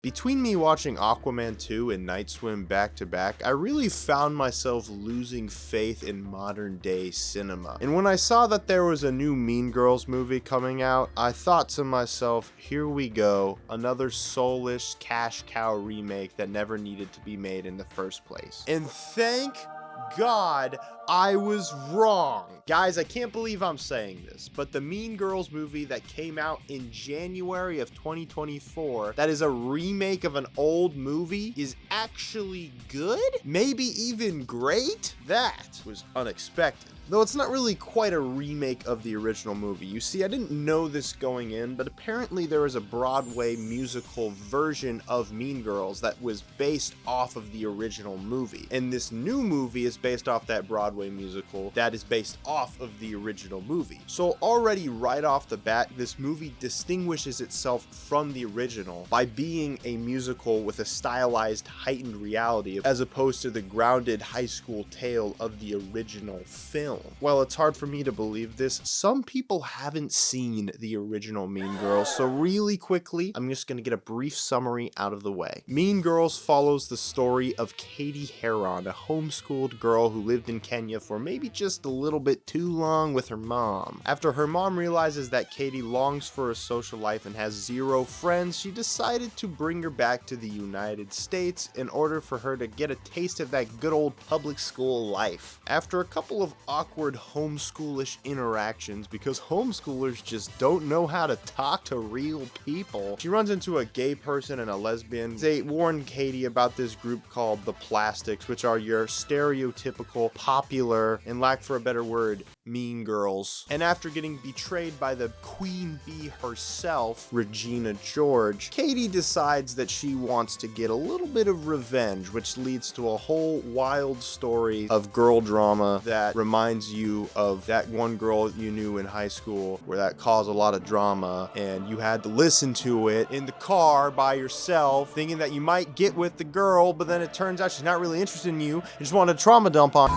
Between me watching Aquaman 2 and Night Swim back to back, I really found myself losing faith in modern day cinema. And when I saw that there was a new Mean Girls movie coming out, I thought to myself, here we go, another soulless cash cow remake that never needed to be made in the first place. And thank God I was wrong. Guys, I can't believe I'm saying this, but the Mean Girls movie that came out in January of 2024, that is a remake of an old movie, is actually good? Maybe even great? That was unexpected. Though it's not really quite a remake of the original movie. You see, I didn't know this going in, but apparently there was a Broadway musical version of Mean Girls that was based off of the original movie. And this new movie is based off that Broadway musical that is based off of the original movie. So already right off the bat, this movie distinguishes itself from the original by being a musical with a stylized, heightened reality, as opposed to the grounded high school tale of the original film. Well, it's hard for me to believe this. Some people haven't seen the original Mean Girls, so really quickly, I'm just gonna get a brief summary out of the way. Mean Girls follows the story of Katie Heron, a homeschooled girl who lived in Kenya for maybe just a little bit too long with her mom. After her mom realizes that Katie longs for a social life and has zero friends, she decided to bring her back to the United States in order for her to get a taste of that good old public school life. After a couple of awkward homeschoolish interactions, because homeschoolers just don't know how to talk to real people, she runs into a gay person and a lesbian. They warn Katie about this group called the Plastics, which are your stereotypical, popular, and lack for a better word, mean girls. And after getting betrayed by the queen bee herself, Regina George, Katie decides that she wants to get a little bit of revenge, which leads to a whole wild story of girl drama that reminds you of that one girl you knew in high school where that caused a lot of drama and you had to listen to it in the car by yourself thinking that you might get with the girl, but then it turns out she's not really interested in you and just wanted to trauma dump on.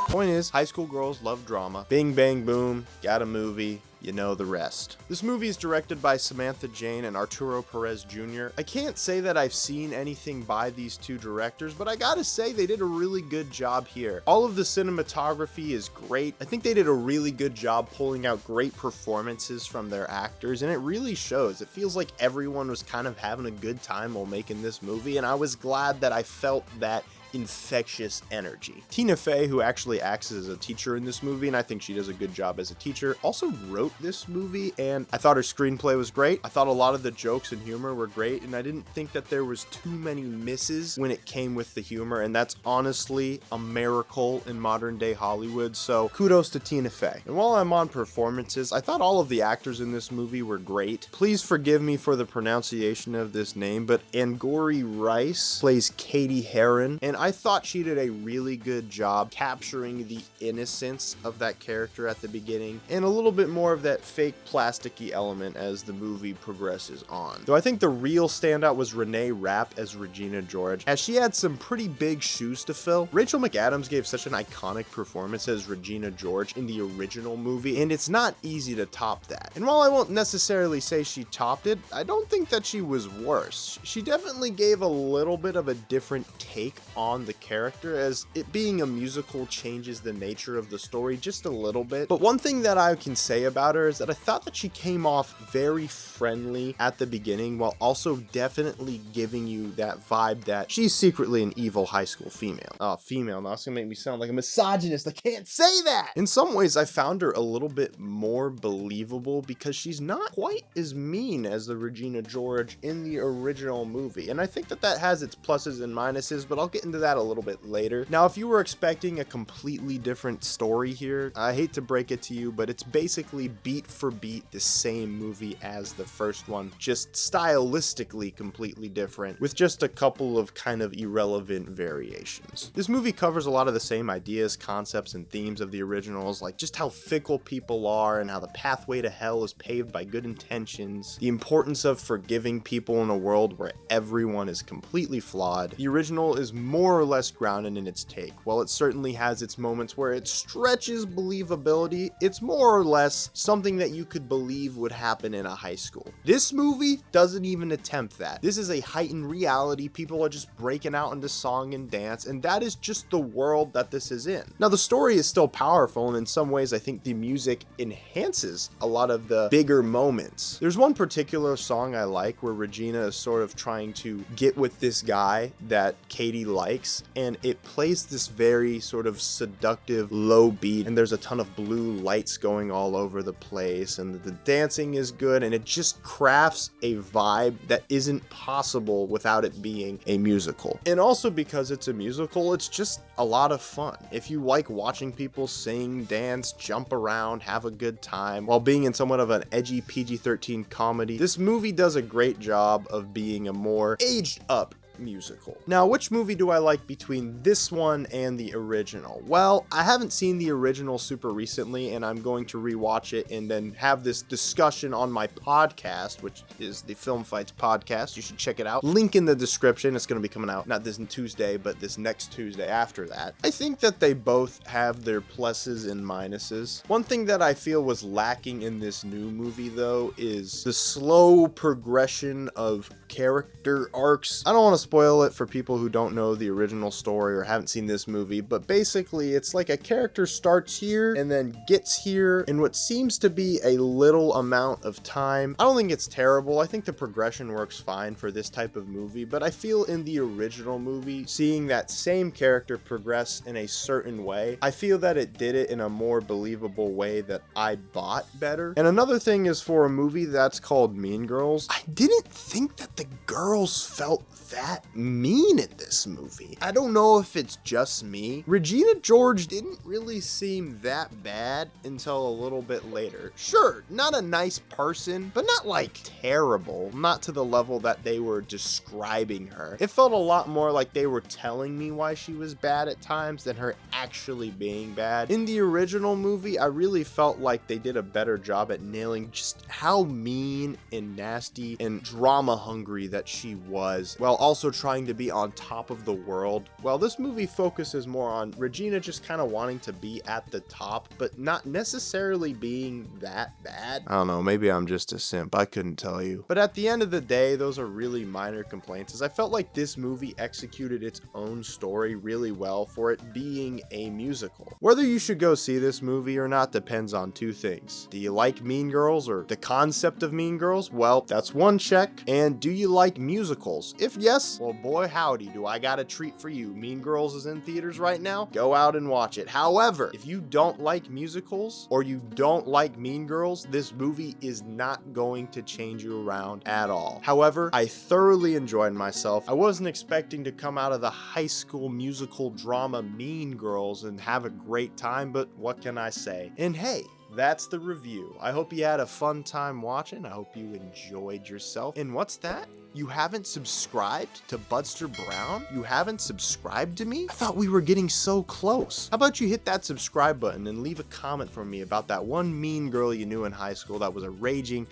Point is, high school girls love drama. Bing bang boom, got a movie. You know the rest. This movie is directed by Samantha Jane and Arturo Perez Jr. I can't say that I've seen anything by these two directors, but I gotta say they did a really good job here. All of the cinematography is great. I think they did a really good job pulling out great performances from their actors, and it really shows. It feels like everyone was kind of having a good time while making this movie, and I was glad that I felt that infectious energy. Tina Fey, who actually acts as a teacher in this movie, and I think she does a good job as a teacher, also wrote this movie, and I thought her screenplay was great. I thought a lot of the jokes and humor were great, and I didn't think that there was too many misses when it came with the humor, and that's honestly a miracle in modern day Hollywood, so kudos to Tina Fey. And while I'm on performances, I thought all of the actors in this movie were great. Please forgive me for the pronunciation of this name, but Angourie Rice plays Katie Heron, and I thought she did a really good job capturing the innocence of that character at the beginning and a little bit more of that fake plasticky element as the movie progresses on. Though I think the real standout was Renee Rapp as Regina George, as she had some pretty big shoes to fill. Rachel McAdams gave such an iconic performance as Regina George in the original movie, and it's not easy to top that. And while I won't necessarily say she topped it, I don't think that she was worse. She definitely gave a little bit of a different take on the character, as it being a musical changes the nature of the story just a little bit. But one thing that I can say about her is that I thought that she came off very friendly at the beginning, while also definitely giving you that vibe that she's secretly an evil high school female. Female, now it's gonna make me sound like a misogynist. I can't say that! In some ways, I found her a little bit more believable because she's not quite as mean as the Regina George in the original movie. And I think that that has its pluses and minuses, but I'll get into that a little bit later. Now, if you were expecting a completely different story here, I hate to break it to you, but it's basically beat for beat the same movie as the first one, just stylistically completely different, with just a couple of kind of irrelevant variations. This movie covers a lot of the same ideas, concepts, and themes of the originals, like just how fickle people are and how the pathway to hell is paved by good intentions, the importance of forgiving people in a world where everyone is completely flawed. The original is more more or less grounded in its take. While it certainly has its moments where it stretches believability, it's more or less something that you could believe would happen in a high school. This movie doesn't even attempt that. This is a heightened reality. People are just breaking out into song and dance, and that is just the world that this is in. Now, the story is still powerful, and in some ways I think the music enhances a lot of the bigger moments. There's one particular song I like where Regina is sort of trying to get with this guy that Katie likes, and it plays this very sort of seductive low beat, and there's a ton of blue lights going all over the place, and the dancing is good, and it just crafts a vibe that isn't possible without it being a musical. And also because it's a musical, it's just a lot of fun. If you like watching people sing, dance, jump around, have a good time while being in somewhat of an edgy PG-13 comedy, this movie does a great job of being a more aged up musical. Now, which movie do I like between this one and the original? Well, I haven't seen the original super recently, and I'm going to rewatch it and then have this discussion on my podcast, which is the Film Fights podcast. You should check it out. Link in the description. It's going to be coming out not this Tuesday, but this next Tuesday after that. I think that they both have their pluses and minuses. One thing that I feel was lacking in this new movie, though, is the slow progression of character arcs. I don't want to spoil it for people who don't know the original story or haven't seen this movie, but basically it's like a character starts here and then gets here in what seems to be a little amount of time. I don't think it's terrible. I think the progression works fine for this type of movie, but I feel in the original movie, seeing that same character progress in a certain way, I feel that it did it in a more believable way that I bought better. And another thing is, for a movie that's called Mean Girls, I didn't think that the girls felt that mean in this movie. I don't know if it's just me. Regina George didn't really seem that bad until a little bit later. Sure, not a nice person, but not like terrible. Not to the level that they were describing her. It felt a lot more like they were telling me why she was bad at times than her actually being bad. In the original movie, I really felt like they did a better job at nailing just how mean and nasty and drama hungry that she was, while also trying to be on top of the world. Well, this movie focuses more on Regina just kind of wanting to be at the top, but not necessarily being that bad. I don't know, maybe I'm just a simp, I couldn't tell you. But at the end of the day, those are really minor complaints, as I felt like this movie executed its own story really well for it being a musical. Whether you should go see this movie or not depends on two things. Do you like Mean Girls, or the concept of Mean Girls? Well, that's one check. And do you like musicals? If yes, well, boy howdy, do I got a treat for you. Mean Girls is in theaters right now. Go out and watch it. However, if you don't like musicals or you don't like Mean Girls, this movie is not going to change you around at all. However, I thoroughly enjoyed myself. I wasn't expecting to come out of the high school musical drama Mean Girls and have a great time, but what can I say? And hey, that's the review. I hope you had a fun time watching. I hope you enjoyed yourself. And what's that? You haven't subscribed to Budster Brown? You haven't subscribed to me? I thought we were getting so close. How about you hit that subscribe button and leave a comment for me about that one mean girl you knew in high school that was a raging...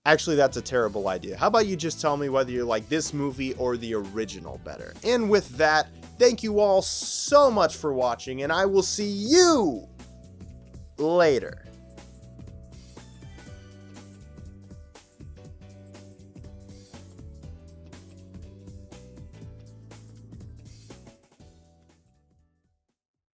Actually, that's a terrible idea. How about you just tell me whether you like this movie or the original better? And with that, thank you all so much for watching, and I will see you later.